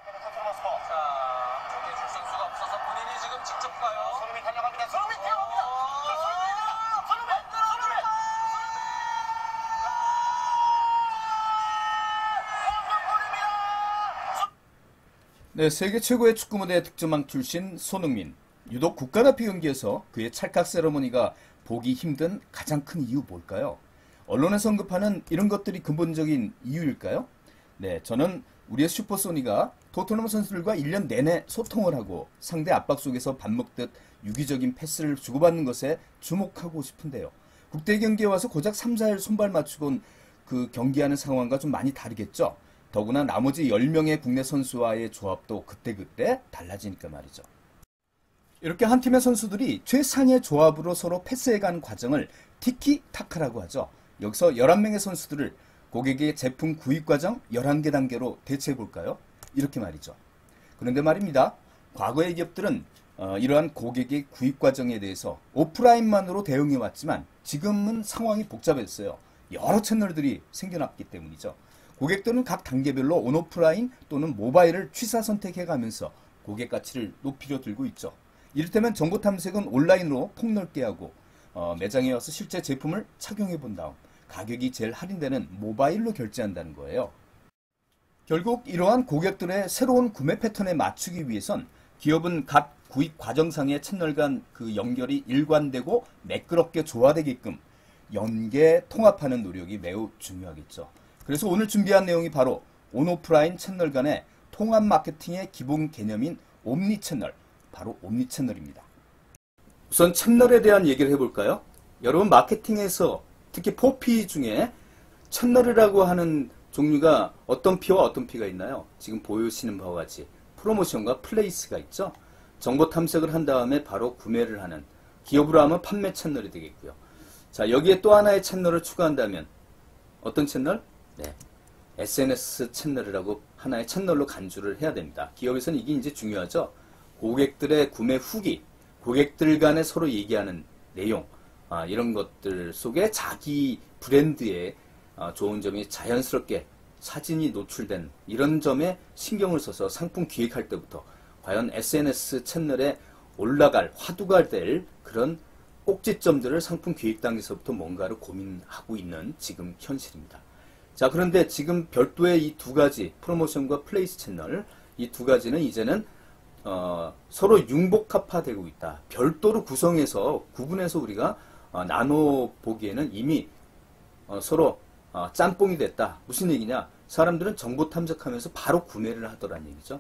자, 저기 줄 선수가 없어서 본인이 지금 직접 가요. 손흥민 달려갑니다. 손흥민 뛰어갑니다. 손흥민! 네, 세계 최고의 축구 무대 득점왕 출신 손흥민. 유독 국가대표 경기에서 그의 찰칵 세러머니가 보기 힘든 가장 큰 이유 뭘까요? 언론에서 언급하는 이런 것들이 근본적인 이유일까요? 네, 저는 우리의 슈퍼소니가 토트넘 선수들과 1년 내내 소통을 하고 상대 압박 속에서 밥 먹듯 유기적인 패스를 주고받는 것에 주목하고 싶은데요. 국대 경기에 와서 고작 3, 4일 손발 맞추곤 그 경기하는 상황과 좀 많이 다르겠죠. 더구나 나머지 10명의 국내 선수와의 조합도 그때그때 달라지니까 말이죠. 이렇게 한 팀의 선수들이 최상의 조합으로 서로 패스해가는 과정을 티키타카라고 하죠. 여기서 11명의 선수들을 고객의 제품 구입 과정 11개 단계로 대체해볼까요? 이렇게 말이죠. 그런데 말입니다. 과거의 기업들은 이러한 고객의 구입 과정에 대해서 오프라인만으로 대응해왔지만 지금은 상황이 복잡했어요. 여러 채널들이 생겨났기 때문이죠. 고객들은 각 단계별로 온오프라인 또는 모바일을 취사 선택해가면서 고객 가치를 높이려 들고 있죠. 이를테면 정보 탐색은 온라인으로 폭넓게 하고 매장에 와서 실제 제품을 착용해 본 다음 가격이 제일 할인되는 모바일로 결제한다는 거예요. 결국 이러한 고객들의 새로운 구매 패턴에 맞추기 위해선 기업은 각 구입 과정상의 채널 간 그 연결이 일관되고 매끄럽게 조화되게끔 연계 통합하는 노력이 매우 중요하겠죠. 그래서 오늘 준비한 내용이 바로 온오프라인 채널 간의 통합 마케팅의 기본 개념인 옴니채널, 바로 옴니채널입니다. 우선 채널에 대한 얘기를 해볼까요? 여러분 마케팅에서 특히 4P 중에 채널이라고 하는 종류가 어떤 P와 어떤 P가 있나요? 지금 보여주시는 바와 같이 프로모션과 플레이스가 있죠. 정보 탐색을 한 다음에 바로 구매를 하는, 기업으로 하면 판매 채널이 되겠고요. 자, 여기에 또 하나의 채널을 추가한다면 어떤 채널? 네, SNS 채널이라고 하나의 채널로 간주를 해야 됩니다. 기업에서는 이게 이제 중요하죠. 고객들의 구매 후기, 고객들 간에 서로 얘기하는 내용, 이런 것들 속에 자기 브랜드의 좋은 점이 자연스럽게 사진이 노출된 이런 점에 신경을 써서 상품 기획할 때부터 과연 SNS 채널에 올라갈, 화두가 될 그런 꼭지점들을 상품 기획 단계에서부터 뭔가를 고민하고 있는 지금 현실입니다. 자, 그런데 지금 별도의 이 두 가지, 프로모션과 플레이스 채널, 이 두 가지는 이제는 서로 융복합화되고 있다. 별도로 구성해서 구분해서 우리가 나눠 보기에는 이미 서로 짬뽕이 됐다. 무슨 얘기냐? 사람들은 정보 탐색하면서 바로 구매를 하더란 얘기죠.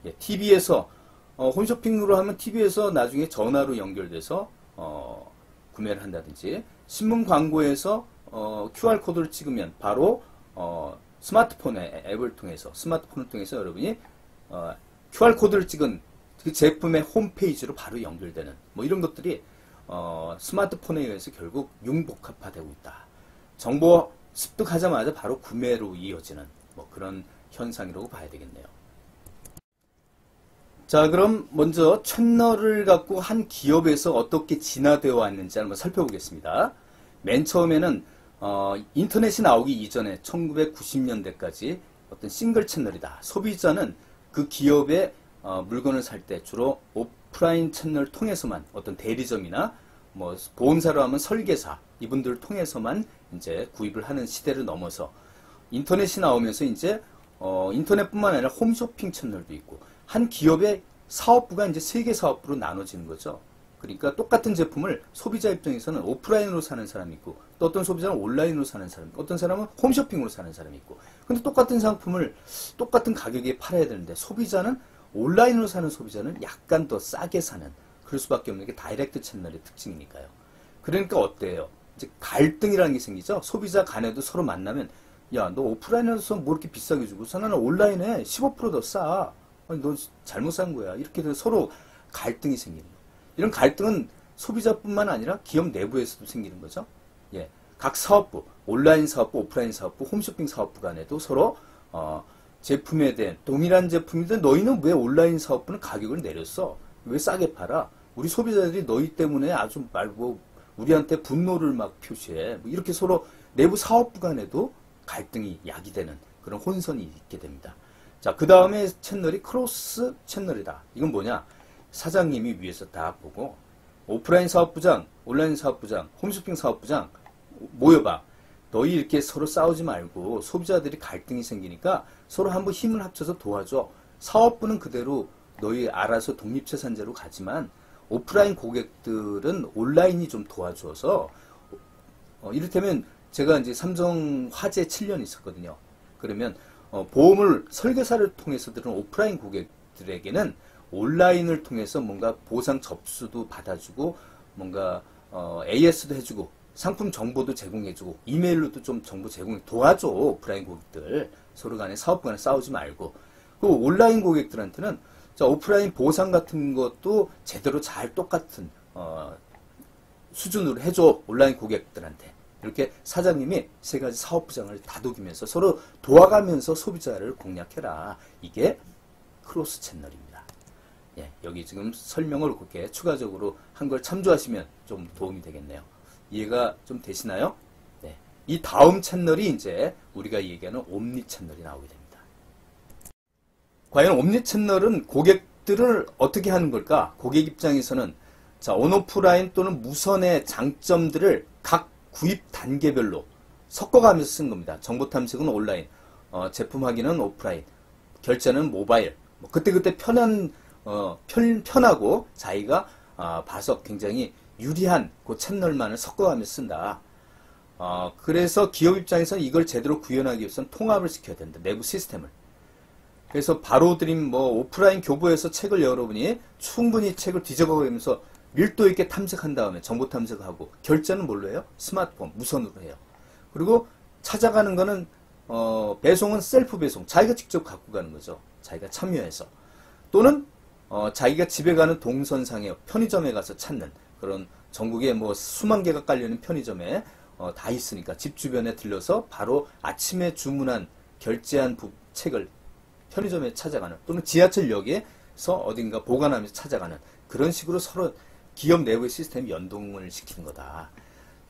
예, TV에서 홈쇼핑으로 하면 TV에서 나중에 전화로 연결돼서 구매를 한다든지, 신문 광고에서 QR코드를 찍으면 바로 스마트폰의 앱을 통해서, 스마트폰을 통해서 여러분이 QR코드를 찍은 그 제품의 홈페이지로 바로 연결되는 뭐 이런 것들이 스마트폰에 의해서 결국 융복합화되고 있다. 정보 습득하자마자 바로 구매로 이어지는 뭐 그런 현상이라고 봐야 되겠네요. 자, 그럼 먼저 채널을 갖고 한 기업에서 어떻게 진화되어 왔는지 한번 살펴보겠습니다. 맨 처음에는 인터넷이 나오기 이전에 1990년대까지 어떤 싱글 채널이다. 소비자는 그 기업의 물건을 살 때 주로 오프라인 채널을 통해서만, 어떤 대리점이나 뭐 보험사로 하면 설계사, 이분들을 통해서만 이제 구입을 하는 시대를 넘어서 인터넷이 나오면서 이제 인터넷뿐만 아니라 홈쇼핑 채널도 있고, 한 기업의 사업부가 이제 세 개 사업부로 나눠지는 거죠. 그러니까 똑같은 제품을 소비자 입장에서는 오프라인으로 사는 사람이 있고, 또 어떤 소비자는 온라인으로 사는 사람이 있고, 어떤 사람은 홈쇼핑으로 사는 사람이 있고, 근데 똑같은 상품을 똑같은 가격에 팔아야 되는데 소비자는, 온라인으로 사는 소비자는 약간 더 싸게 사는, 그럴 수밖에 없는 게 다이렉트 채널의 특징이니까요. 그러니까 어때요? 이제 갈등이라는 게 생기죠. 소비자 간에도 서로 만나면, 야, 너 오프라인에서 뭐 이렇게 비싸게 주고 나는 온라인에 15% 더 싸. 아니, 너 잘못 산 거야. 이렇게 돼서 서로 갈등이 생기는 거예요. 이런 갈등은 소비자뿐만 아니라 기업 내부에서도 생기는 거죠. 예, 각 사업부, 온라인 사업부, 오프라인 사업부, 홈쇼핑 사업부 간에도 서로 제품에 대한, 동일한 제품인데 너희는 왜 온라인 사업부는 가격을 내렸어? 왜 싸게 팔아? 우리 소비자들이 너희 때문에 아주 말고 우리한테 분노를 막 표시해. 뭐 이렇게 서로 내부 사업부 간에도 갈등이 야기되는 그런 혼선이 있게 됩니다. 자, 그 다음에 채널이 크로스 채널이다. 이건 뭐냐? 사장님이 위에서 다 보고 오프라인 사업부장, 온라인 사업부장, 홈쇼핑 사업부장 모여봐. 너희 이렇게 서로 싸우지 말고 소비자들이 갈등이 생기니까 서로 한번 힘을 합쳐서 도와줘. 사업부는 그대로 너희 알아서 독립채산제로 가지만 오프라인 고객들은 온라인이 좀 도와줘서 이를테면 제가 이제 삼성 화재 7년 있었거든요. 그러면 보험을 설계사를 통해서 들은 오프라인 고객들에게는 온라인을 통해서 뭔가 보상 접수도 받아주고 뭔가 AS도 해주고 상품 정보도 제공해주고 이메일로도 좀 정보 제공해 도와줘. 오프라인 고객들 서로 간에 사업 간에 싸우지 말고. 그 온라인 고객들한테는 자, 오프라인 보상 같은 것도 제대로 잘 똑같은 수준으로 해줘. 온라인 고객들한테. 이렇게 사장님이 세 가지 사업부장을 다독이면서 서로 도와가면서 소비자를 공략해라. 이게 크로스 채널입니다. 예, 여기 지금 설명을 그렇게 추가적으로 한 걸 참조하시면 좀 도움이 되겠네요. 이해가 좀 되시나요? 네. 이 다음 채널이 이제 우리가 얘기하는 옴니 채널이 나오게 됩니다. 과연 옴니 채널은 고객들을 어떻게 하는 걸까? 고객 입장에서는 자, 온오프라인 또는 무선의 장점들을 각 구입 단계별로 섞어가면서 쓴 겁니다. 정보 탐색은 온라인, 제품 확인은 오프라인, 결제는 모바일. 뭐 그때그때 편하고 자기가 봐서 굉장히 유리한 그 채널만을 섞어가면서 쓴다. 그래서 기업 입장에서는 이걸 제대로 구현하기 위해서는 통합을 시켜야 된다. 내부 시스템을. 그래서 바로 드림 뭐 오프라인 교보에서 책을 여러분이 충분히 책을 뒤져가면서 밀도 있게 탐색한 다음에 정보 탐색하고 결제는 뭘로 해요? 스마트폰, 무선으로 해요. 그리고 찾아가는 거는 배송은 셀프 배송. 자기가 직접 갖고 가는 거죠. 자기가 참여해서. 또는 자기가 집에 가는 동선상에 편의점에 가서 찾는 그런 전국에 뭐 수만 개가 깔려있는 편의점에 다 있으니까 집 주변에 들려서 바로 아침에 주문한 결제한 책을 편의점에 찾아가는 또는 지하철역에서 어딘가 보관하면서 찾아가는 그런 식으로 서로 기업 내부의 시스템 연동을 시키는 거다.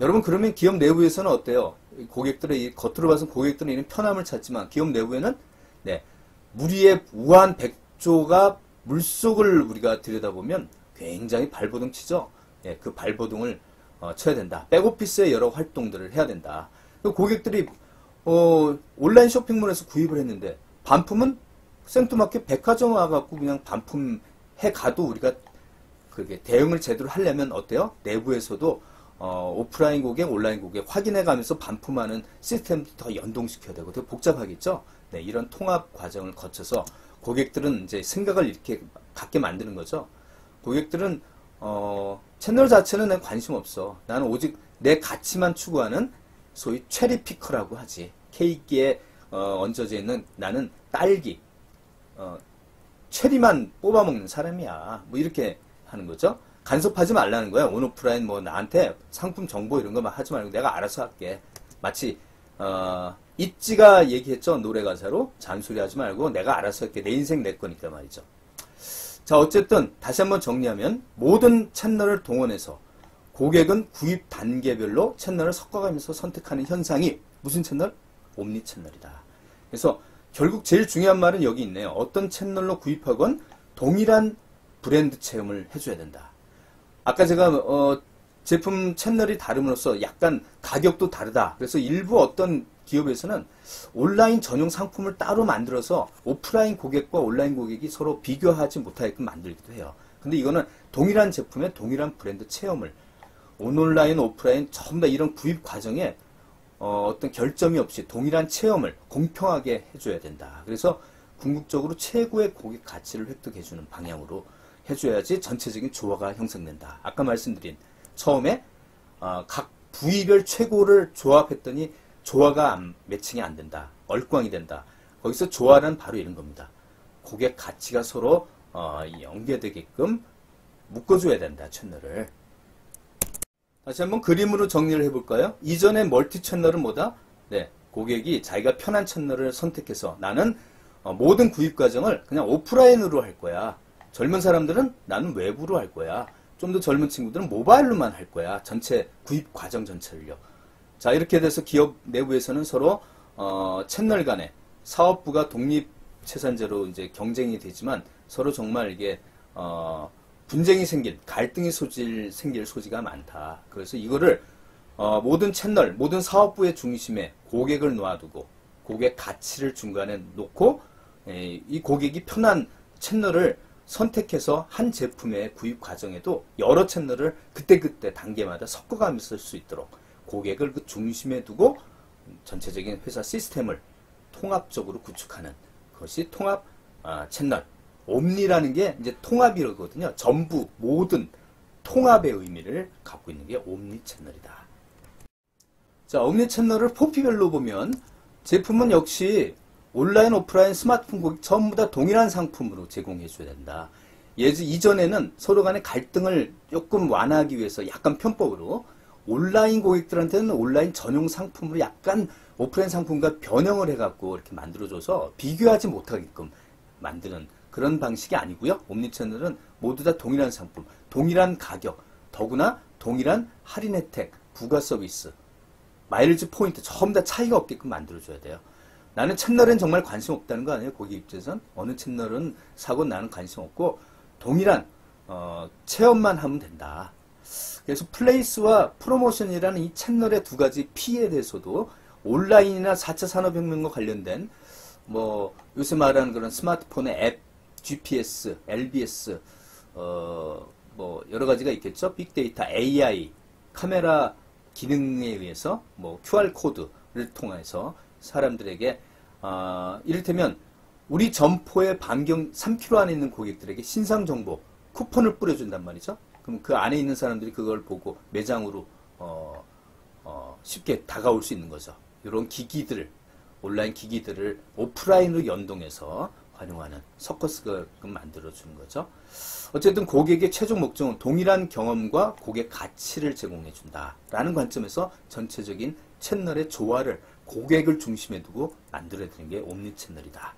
여러분 그러면 기업 내부에서는 어때요? 고객들의 겉으로 봐서는 고객들은 이런 편함을 찾지만 기업 내부에는 네, 무리의 우한 백조가 물속을 우리가 들여다보면 굉장히 발버둥 치죠. 네, 그 발버둥을 쳐야 된다. 백오피스의 여러 활동들을 해야 된다. 고객들이 온라인 쇼핑몰에서 구입을 했는데 반품은 생투마켓 백화점 와갖고 그냥 반품해 가도 우리가 그게 대응을 제대로 하려면 어때요? 내부에서도 오프라인 고객, 온라인 고객 확인해가면서 반품하는 시스템도 더 연동시켜야 되고 되게 복잡하겠죠? 네, 이런 통합 과정을 거쳐서 고객들은 이제 생각을 이렇게 갖게 만드는 거죠. 고객들은 채널 자체는 난 관심 없어. 나는 오직 내 가치만 추구하는 소위 체리 피커라고 하지. 케이크에 얹어져 있는 나는 딸기, 체리만 뽑아먹는 사람이야. 뭐 이렇게 하는 거죠. 간섭하지 말라는 거야. 온오프라인 뭐 나한테 상품 정보 이런 거 막 하지 말고 내가 알아서 할게. 마치 있지가 얘기했죠. 노래 가사로 잔소리하지 말고 내가 알아서 할게. 내 인생 내 거니까 말이죠. 자, 어쨌든 다시 한번 정리하면 모든 채널을 동원해서 고객은 구입 단계별로 채널을 섞어가면서 선택하는 현상이 무슨 채널? 옴니 채널이다. 그래서 결국 제일 중요한 말은 여기 있네요. 어떤 채널로 구입하건 동일한 브랜드 체험을 해줘야 된다. 아까 제가 제품 채널이 다름으로써 약간 가격도 다르다. 그래서 일부 어떤 기업에서는 온라인 전용 상품을 따로 만들어서 오프라인 고객과 온라인 고객이 서로 비교하지 못하게끔 만들기도 해요. 근데 이거는 동일한 제품의 동일한 브랜드 체험을 온라인, 오프라인 전부 다 이런 구입 과정에 어떤 결점이 없이 동일한 체험을 공평하게 해줘야 된다. 그래서 궁극적으로 최고의 고객 가치를 획득해주는 방향으로 해줘야지 전체적인 조화가 형성된다. 아까 말씀드린 처음에 각 부위별 최고를 조합했더니 조화가 매칭이 안 된다. 얼꽝이 된다. 거기서 조화는 바로 이런 겁니다. 고객 가치가 서로 연계되게끔 묶어줘야 된다. 채널을. 다시 한번 그림으로 정리를 해볼까요? 이전의 멀티 채널은 뭐다? 네, 고객이 자기가 편한 채널을 선택해서 나는 모든 구입 과정을 그냥 오프라인으로 할 거야. 젊은 사람들은 나는 외부로 할 거야. 좀 더 젊은 친구들은 모바일로만 할 거야. 전체 구입 과정 전체를요. 자, 이렇게 돼서 기업 내부에서는 서로 채널 간에 사업부가 독립 최산제로 이제 경쟁이 되지만 서로 정말 이게 분쟁이 갈등이 생길 소지가 많다. 그래서 이거를 모든 채널, 모든 사업부의 중심에 고객을 놓아두고 고객 가치를 중간에 놓고 이 고객이 편한 채널을 선택해서 한 제품의 구입 과정에도 여러 채널을 그때그때 단계마다 섞어가면서 쓸 수 있도록 고객을 그 중심에 두고 전체적인 회사 시스템을 통합적으로 구축하는 그것이 통합 채널. 옴니라는 게 이제 통합이거든요. 전부, 모든 통합의 의미를 갖고 있는 게 옴니 채널이다. 자, 옴니 채널을 포피별로 보면 제품은 역시 온라인, 오프라인, 스마트폰 고객 전부 다 동일한 상품으로 제공해 줘야 된다. 이전에는 서로 간의 갈등을 조금 완화하기 위해서 약간 편법으로 온라인 고객들한테는 온라인 전용 상품으로 약간 오프라인 상품과 변형을 해갖고 이렇게 만들어줘서 비교하지 못하게끔 만드는 그런 방식이 아니고요. 옴니채널은 모두 다 동일한 상품, 동일한 가격, 더구나 동일한 할인 혜택, 부가 서비스, 마일즈 포인트 전부 다 차이가 없게끔 만들어줘야 돼요. 나는 채널엔 정말 관심 없다는 거 아니에요. 고객 입장에선 어느 채널은 사고 나는 관심 없고 동일한 체험만 하면 된다. 그래서 플레이스와 프로모션이라는 이 채널의 두 가지 P에 대해서도 온라인이나 4차 산업혁명과 관련된 뭐 요새 말하는 그런 스마트폰의 앱, GPS, LBS, 뭐 여러 가지가 있겠죠. 빅데이터, AI, 카메라 기능에 의해서 뭐 QR 코드를 통해서 사람들에게 이를테면 우리 점포의 반경 3km 안에 있는 고객들에게 신상 정보 쿠폰을 뿌려준단 말이죠. 그럼 그 안에 있는 사람들이 그걸 보고 매장으로 쉽게 다가올 수 있는 거죠. 이런 기기들, 온라인 기기들을 오프라인으로 연동해서 활용하는 서커스가 만들어주는 거죠. 어쨌든 고객의 최종 목적은 동일한 경험과 고객 가치를 제공해준다라는 관점에서 전체적인 채널의 조화를 고객을 중심에 두고 만들어야 되는 게 옴니 채널이다.